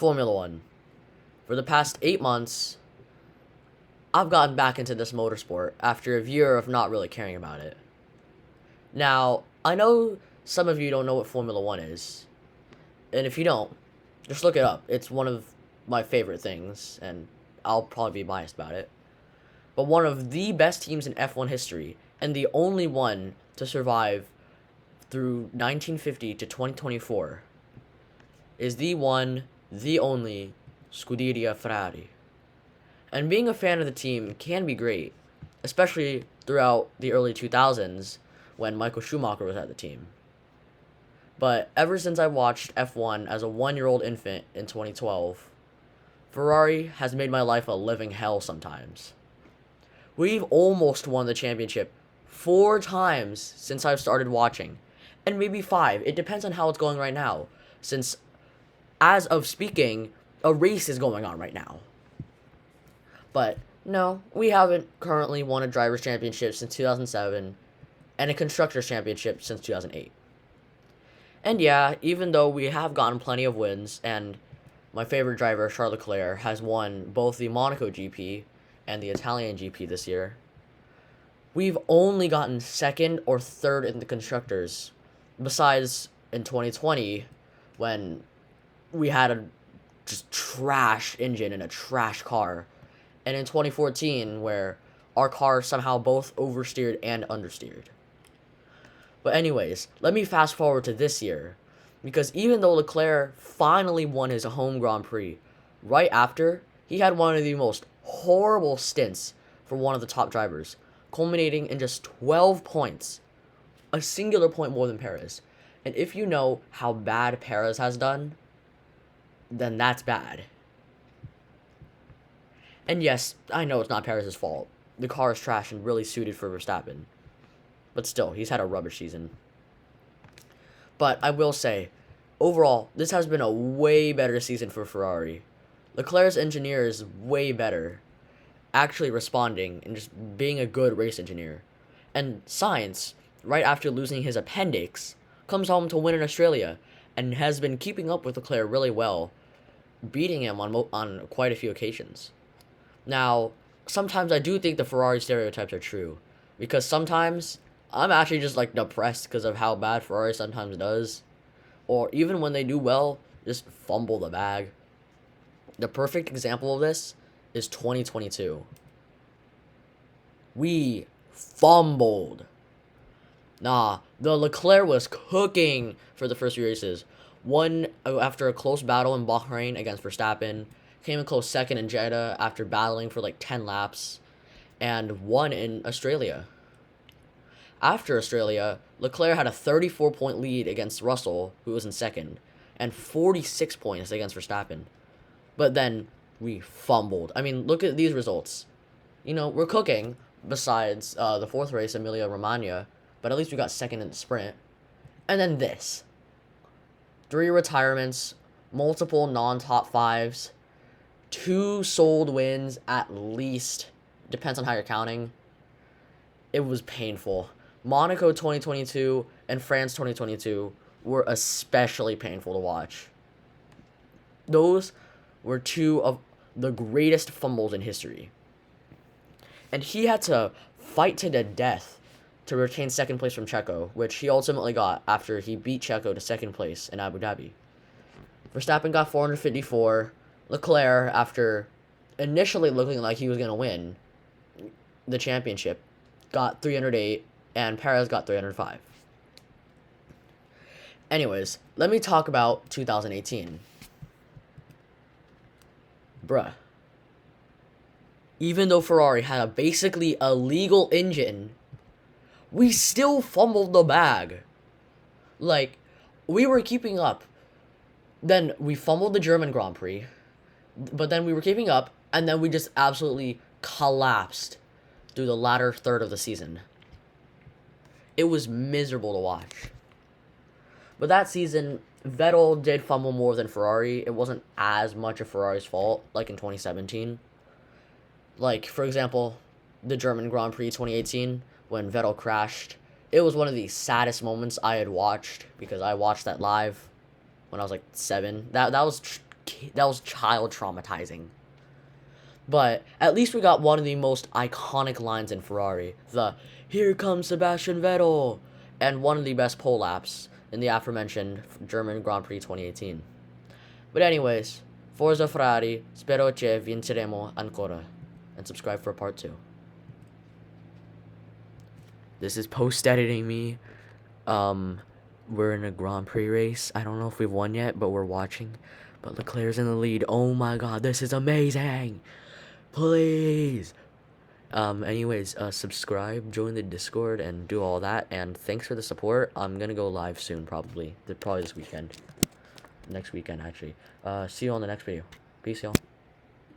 Formula One. For the past 8 months, I've gotten back into this motorsport after a year of not really caring about it. Now, I know some of you don't know what Formula One is, and if you don't, just look it up. It's one of my favorite things, and I'll probably be biased about it. But one of the best teams in F1 history, and the only one to survive through 1950 to 2024, is the one, the only Scuderia Ferrari. And being a fan of the team can be great, especially throughout the early 2000s when Michael Schumacher was at the team. But ever since I watched F1 as a 1-year-old infant in 2012, Ferrari has made my life a living hell sometimes. We've almost won the championship 4 times since I've started watching, and maybe 5. It depends on how it's going right now, since as of speaking, a race is going on right now. But no, we haven't currently won a Drivers' Championship since 2007 and a Constructors' Championship since 2008. And yeah, even though we have gotten plenty of wins, and my favorite driver, Charles Leclerc, has won both the Monaco GP and the Italian GP this year, we've only gotten second or third in the Constructors, besides in 2020 when we had a just trash engine and a trash car, and in 2014 where our cars somehow both oversteered and understeered. But anyways, let me fast forward to this year, because even though Leclerc finally won his home Grand Prix, right after, he had one of the most horrible stints for one of the top drivers, culminating in just 12 points, a singular point more than Perez. And if you know how bad Perez has done, then that's bad. And yes, I know it's not Perez's fault. The car is trash and really suited for Verstappen. But still, he's had a rubbish season. But I will say, overall, this has been a way better season for Ferrari. Leclerc's engineer is way better, actually responding and just being a good race engineer. And Sainz, right after losing his appendix, comes home to win in Australia and has been keeping up with Leclerc really well, beating him on quite a few occasions. Now, sometimes I do think the Ferrari stereotypes are true, because sometimes I'm actually just like depressed because of how bad Ferrari sometimes does, or even when they do well, just fumble the bag. The perfect example of this is 2022. We fumbled. The Leclerc was cooking for the first few races. Won after a close battle in Bahrain against Verstappen, came in close second in Jeddah after battling for like 10 laps, and won in Australia. After Australia, Leclerc had a 34-point lead against Russell, who was in second, and 46 points against Verstappen. But then we fumbled. I mean, look at these results. You know, we're cooking, besides the 4th race, Emilia-Romagna, but at least we got second in the sprint. And then this. 3 retirements, multiple non-top 5s, 2 sold wins at least. Depends on how you're counting. It was painful. Monaco 2022 and France 2022 were especially painful to watch. Those were 2 of the greatest fumbles in history. And he had to fight to the death to retain second place from Checo, which he ultimately got after he beat Checo to second place in Abu Dhabi. Verstappen got 454. Leclerc, after initially looking like he was going to win the championship, got 308, and Perez got 305. Anyways, let me talk about 2018. Bruh. Even though Ferrari had a basically illegal engine, we still fumbled the bag. Like, we were keeping up. Then we fumbled the German Grand Prix. But then we were keeping up, and then we just absolutely collapsed through the latter third of the season. It was miserable to watch. But that season, Vettel did fumble more than Ferrari. It wasn't as much of Ferrari's fault, like in 2017. Like, for example, the German Grand Prix 2018, when Vettel crashed. It was one of the saddest moments I had watched, because I watched that live when I was like 7. That was child traumatizing. But at least we got one of the most iconic lines in Ferrari. The "Here comes Sebastian Vettel," and one of the best pole laps in the aforementioned German Grand Prix 2018. But anyways, Forza Ferrari, spero che vinceremo ancora. And subscribe for part 2. This is post-editing me. We're in a Grand Prix race. I don't know if we've won yet, but we're watching. But Leclerc's in the lead. Oh my god, this is amazing! Please! Anyways, subscribe, join the Discord, and do all that. And thanks for the support. I'm gonna go live soon, probably. Probably this weekend. Next weekend, actually. See you on the next video. Peace, y'all.